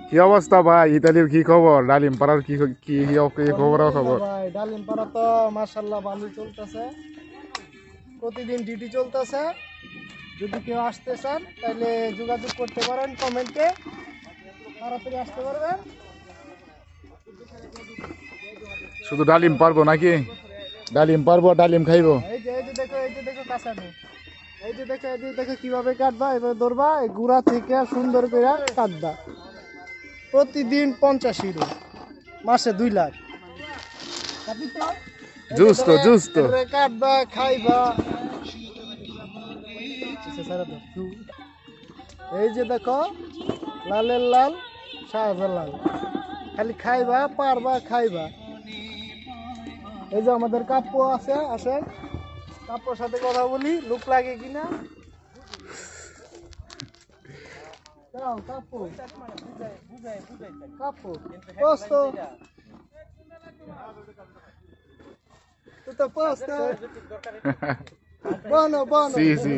কি অবস্থা ভাই? ইতালির কি খবর? ডালিম পাড়ার কি কি খবর? ভাই ডালিম পাড়া তো মাশাআল্লাহ ভালোই চলতেছে, প্রতিদিন ডিউটি চলতেছে। যদি কেউ আসতে চান তাহলে যোগাযোগ করতে পারেন কমেন্টে, তাড়াতাড়ি আসতে পারবেন। শুধু ডালিম পারবো নাকি? ডালিম পারবো, ডালিম খাইবো। এই যে দেখো কাঁচানো, এই যে দেখো কিভাবে কাটবা, এবার ধরবা, এই গুড়া থেকে সুন্দর করে কাটবা। প্রতিদিন 50 ইউরো, মাসে 2 লাখ। জুস তো কাটবা, খাইবা। এই যে দেখো, লালের লাল, শাহজালাল, খালি খাইবা, পারবা, খাইবা। এই যে আমাদের কাপ্য আছে, আসেন কাপ্যর সাথে কথা বলি, লুক লাগে কিনা। কাপ্য posto, tutto a posto? Buono, buono. Sì, sì.